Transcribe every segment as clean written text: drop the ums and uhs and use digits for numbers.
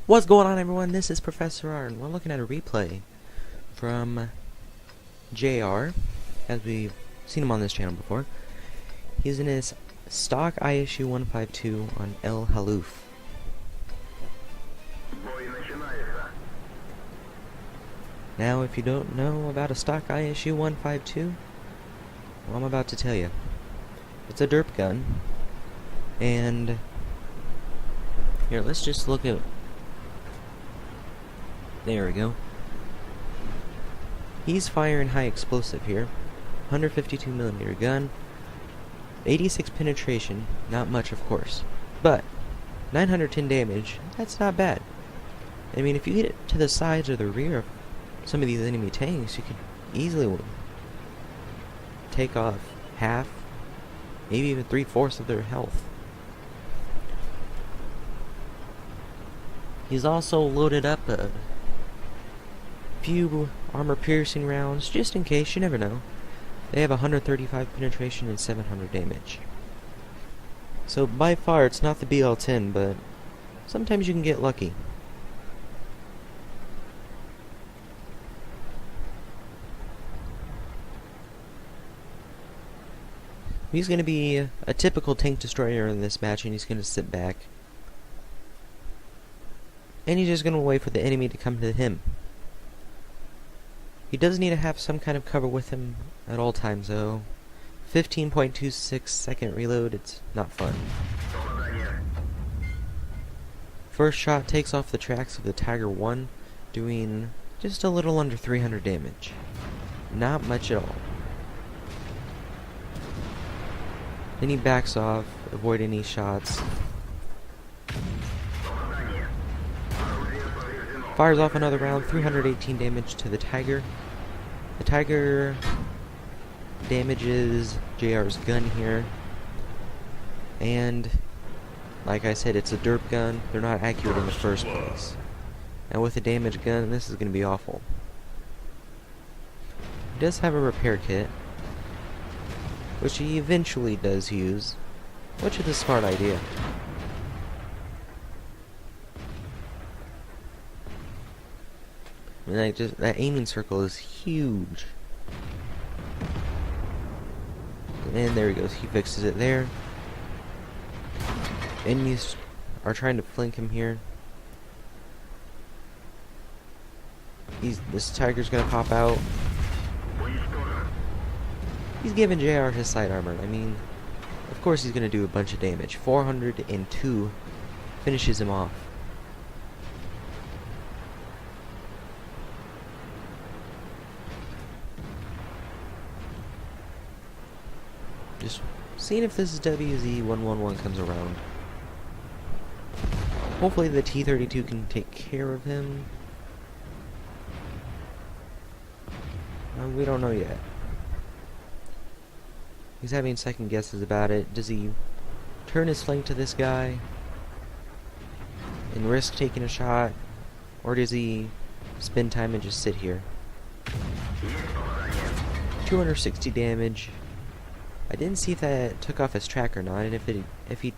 What's going on, everyone? This is Professor R, and we're looking at a replay from JR, as we've seen him on this channel before. He's in his stock ISU 152 on El Haluf. Now, if you don't know about a stock ISU 152, well, I'm about to tell you. It's a derp gun, and here, let's just look at. There we go. He's firing high explosive here. 152mm gun. 86 penetration. Not much, of course. But 910 damage. That's not bad. I mean, if you hit it to the sides or the rear of some of these enemy tanks, you could easily take off half, maybe even 3/4 of their health. He's also loaded up a few armor-piercing rounds, just in case, you never know. They have 135 penetration and 700 damage. So by far, it's not the BL-10, but sometimes you can get lucky. He's going to be a typical tank destroyer in this match, and he's going to sit back. And he's just going to wait for the enemy to come to him. He does need to have some kind of cover with him at all times, though. 15.26 second reload, it's not fun. First shot takes off the tracks of the Tiger 1, doing just a little under 300 damage. Not much at all. Then he backs off, avoid any shots. Fires off another round, 318 damage to the Tiger. The Tiger damages JR's gun here. And, like I said, it's a derp gun. They're not accurate in the first place. And with a damaged gun, this is going to be awful. He does have a repair kit, which he eventually does use, which is a smart idea. And that aiming circle is huge. And there he goes, he fixes it there. Enemies are trying to flank him here. This Tiger's gonna pop out. He's giving JR his side armor. I mean, of course he's gonna do a bunch of damage. 402 finishes him off. Just seeing if this WZ-111 comes around. Hopefully the T-32 can take care of him. We don't know yet. He's having second guesses about it. Does he turn his flank to this guy and risk taking a shot? Or does he spend time and just sit here? 260 damage. I didn't see if that took off his track or not, and if he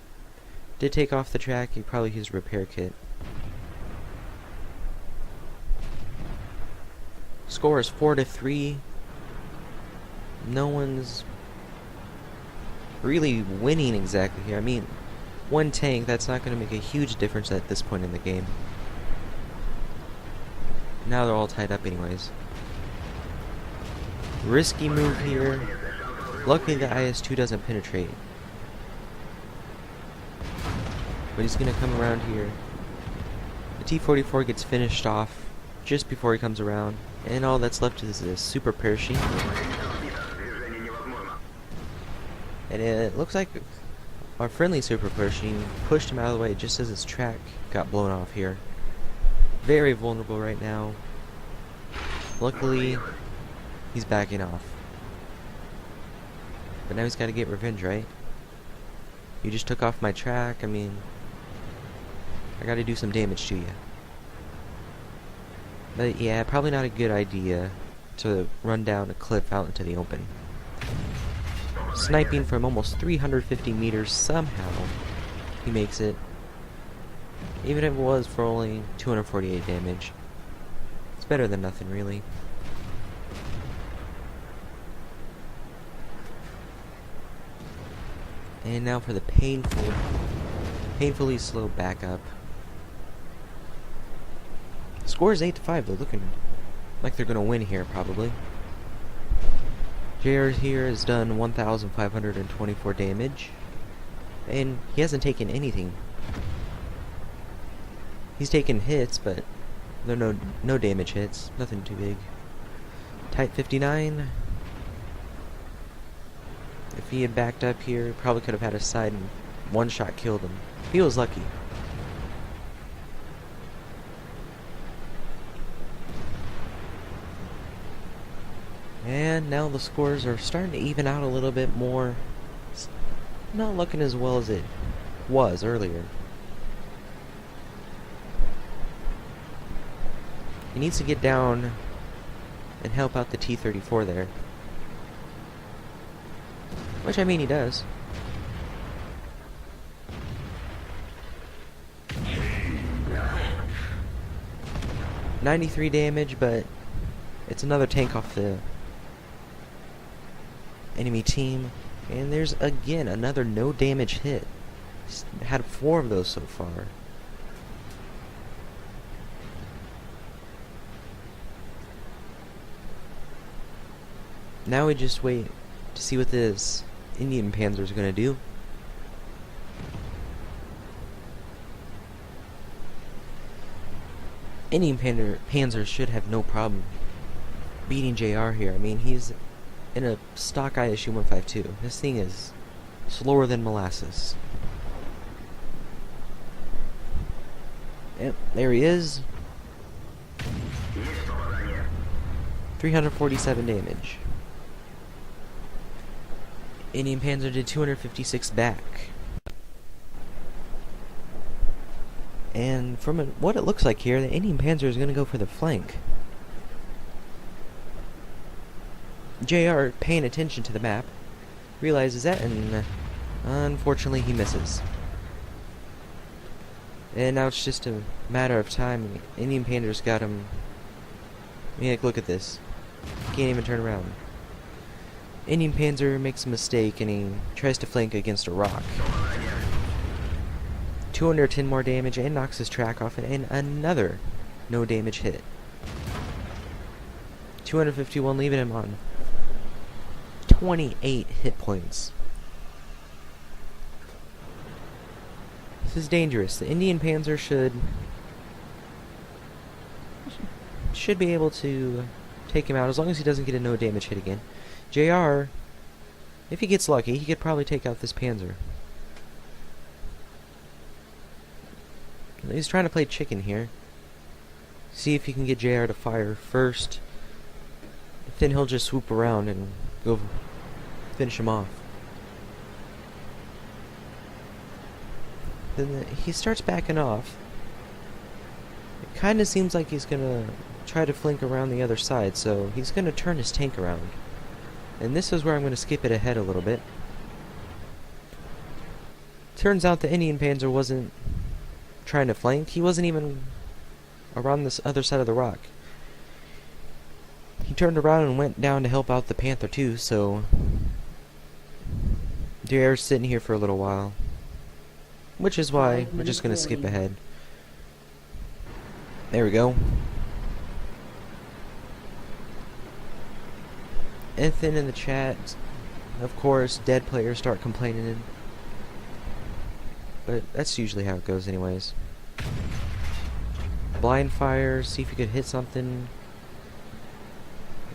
did take off the track, he probably used a repair kit. Score is 4-3. No one's really winning exactly here. I mean, one tank, that's not going to make a huge difference at this point in the game. Now they're all tied up anyways. Risky move here. Luckily the IS-2 doesn't penetrate. But he's going to come around here. The T-44 gets finished off just before he comes around. And all that's left is a super parachute. And it looks like our friendly super parachute pushed him out of the way just as his track got blown off here. Very vulnerable right now. Luckily, he's backing off. But now he's got to get revenge, right? You just took off my track. I mean, I got to do some damage to you. But yeah, probably not a good idea to run down a cliff out into the open. Sniping from almost 350 meters, somehow he makes it. Even if it was for only 248 damage. It's better than nothing, really. And now for the painfully slow backup. Score is 8-5. They're looking like they're gonna win here, probably. JR here has done 1,524 damage, and he hasn't taken anything. He's taken hits, but they're no damage hits, nothing too big. Type 59. If he had backed up here, he probably could have had a side and one shot killed him. He was lucky. And now the scores are starting to even out a little bit more. It's not looking as well as it was earlier. He needs to get down and help out the T-34 there. Which, I mean, he does. $93 damage, but it's another tank off the enemy team. And there's, again, another no damage hit. He's had 4 of those so far. Now we just wait to see what this Indian Panzer is going to do. Indian Panzer should have no problem beating JR here. I mean, he's in a stock ISU 152. This thing is slower than molasses. Yep, there he is. 347 damage. Indian Panzer did 256 back. And from what it looks like here, the Indian Panzer is going to go for the flank. JR, paying attention to the map, realizes that, and unfortunately he misses. And now it's just a matter of time. Indian Panzer's got him. I mean, like, look at this. Can't even turn around. Indian Panzer makes a mistake and he tries to flank against a rock. 210 more damage and knocks his track off, and another no damage hit. 251, leaving him on 28 hit points. This is dangerous. The Indian Panzer should be able to take him out as long as he doesn't get a no damage hit again. JR, if he gets lucky, he could probably take out this Panzer. He's trying to play chicken here. See if he can get JR to fire first. Then he'll just swoop around and go finish him off. Then he starts backing off. It kind of seems like he's gonna try to flank around the other side, so he's gonna turn his tank around. And this is where I'm gonna skip it ahead a little bit. Turns out the Indian Panzer wasn't trying to flank. He wasn't even around this other side of the rock. He turned around and went down to help out the Panther too, so JR's sitting here for a little while. Which is why we're just gonna skip ahead. There we go. Ethan in the chat, of course, dead players start complaining. But that's usually how it goes anyways. Blind fire, see if you could hit something.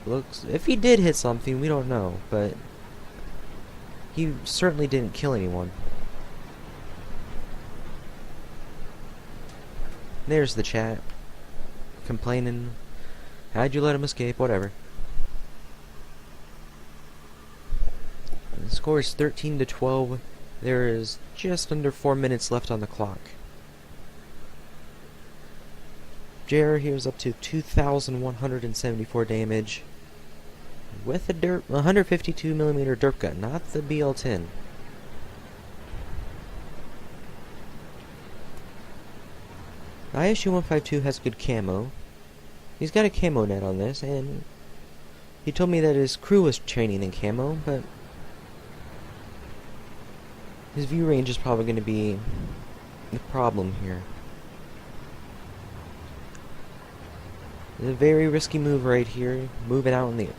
Looks, if he did hit something, we don't know, but he certainly didn't kill anyone. There's the chat. Complaining. How'd you let him escape? Whatever. The score is 13-12. There is just under 4 minutes left on the clock. JR here is up to 2,174 damage with a 152mm derp gun, not the BL-10. ISU-152 has good camo. He's got a camo net on this, and he told me that his crew was training in camo, but his view range is probably going to be the problem here. It's a very risky move right here, moving out in the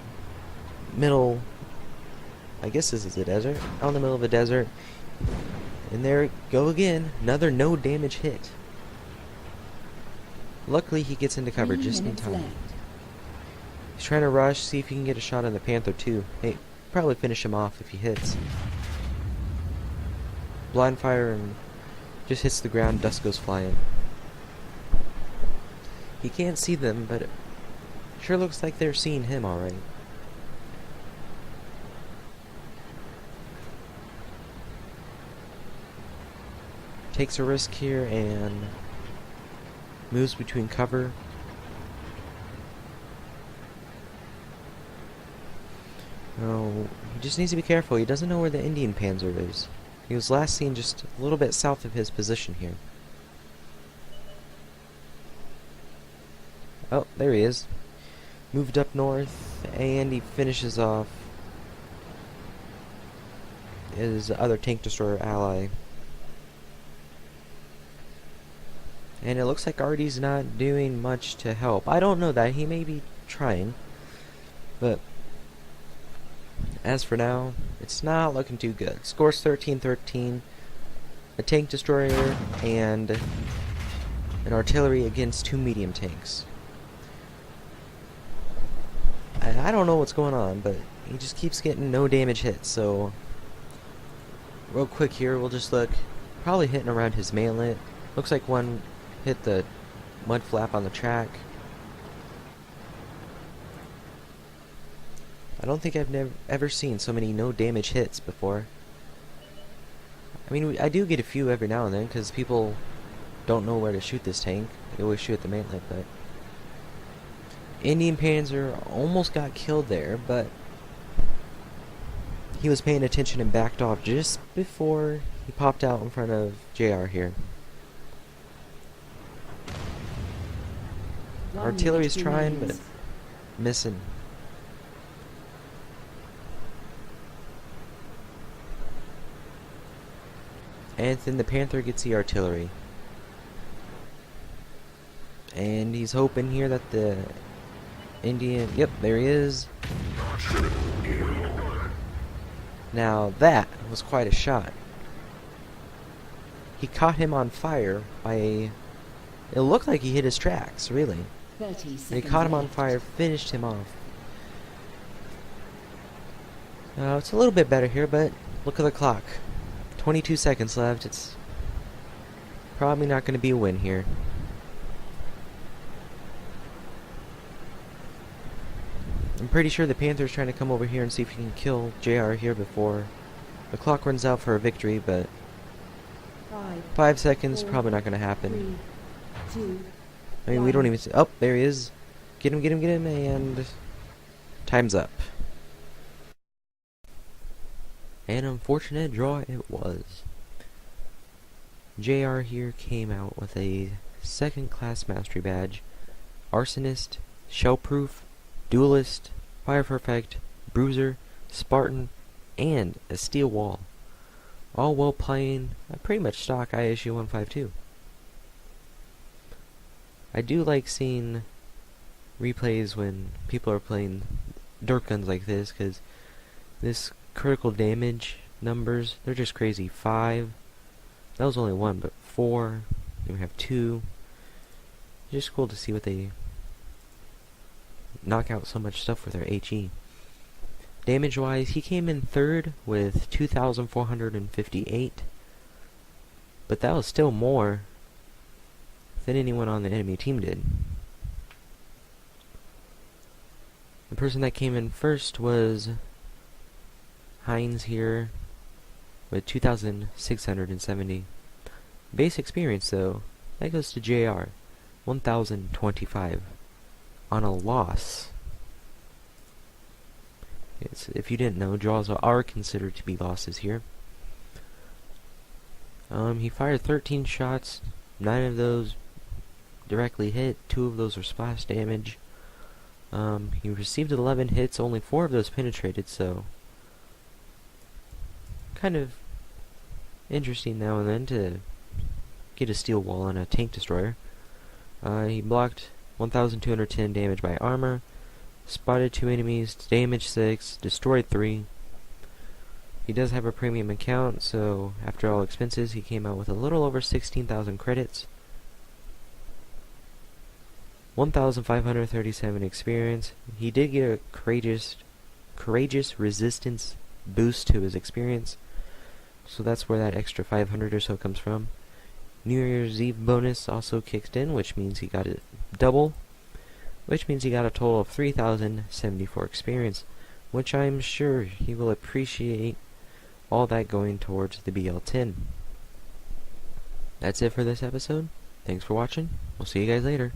middle, I guess this is the desert, out in the middle of the desert, and there we go again, another no damage hit. Luckily he gets into cover just in time. He's trying to rush, see if he can get a shot on the Panther too. Hey, probably finish him off if he hits. Blind fire and just hits the ground, dust goes flying. He can't see them, but it sure looks like they're seeing him alright. Takes a risk here and moves between cover. Oh, he just needs to be careful. He doesn't know where the Indian Panzer is. He was last seen just a little bit south of his position here. Oh, there he is. Moved up north, and he finishes off his other tank destroyer ally. And it looks like Artie's not doing much to help. I don't know that. He may be trying. But as for now, it's not looking too good. Scores 13-13. A tank destroyer and an artillery against 2 medium tanks. I don't know what's going on, but he just keeps getting no damage hits. So real quick here, we'll just look. Probably hitting around his mainlet. Looks like one hit the mud flap on the track. I don't think I've ever seen so many no damage hits before. I mean, I do get a few every now and then because people don't know where to shoot this tank. They always shoot at the mainlet, but Indian Panzer almost got killed there, but he was paying attention and backed off just before he popped out in front of JR here. Artillery's trying, but missing. And then the Panther gets the artillery. And he's hoping here that the Indian... Yep, there he is. Now that was quite a shot. He caught him on fire by a... It looked like he hit his tracks, really. He caught him on fire, finished him off. It's a little bit better here, but look at the clock. 22 seconds left. It's probably not going to be a win here. I'm pretty sure the Panther's trying to come over here and see if he can kill JR here before the clock runs out for a victory, but 5 seconds, probably not going to happen. 3, 2, I mean, we don't even see... Oh, there he is. Get him, and... Time's up. An unfortunate draw it was. JR here came out with a second-class mastery badge. Arsonist, Shellproof, Duelist, Fire Perfect, Bruiser, Spartan, and a Steel Wall. All while playing a pretty much stock ISU-152. I do like seeing replays when people are playing dirt guns like this, because this critical damage numbers, they're just crazy. 5, that was only 1, but 4, then we have 2. It's just cool to see what they knock out so much stuff with their HE. Damage wise, he came in 3rd with 2,458, but that was still more than anyone on the enemy team did. The person that came in first was Heinz here with 2,670. Base experience though, that goes to JR, 1,025 on a loss. If you didn't know, draws are considered to be losses here. He fired 13 shots, 9 of those directly hit. 2 of those were splash damage. He received 11 hits, only 4 of those penetrated, so kind of interesting now and then to get a steel wall on a tank destroyer. He blocked 1,210 damage by armor, spotted 2 enemies, damaged 6, destroyed 3. He does have a premium account, so after all expenses, he came out with a little over 16,000 credits, 1,537 experience. He did get a courageous resistance boost to his experience, so that's where that extra 500 or so comes from. New Year's Eve bonus also kicked in, which means he got it double, which means he got a total of 3,074 experience, which I'm sure he will appreciate all that going towards the BL-10. That's it for this episode. Thanks for watching. We'll see you guys later.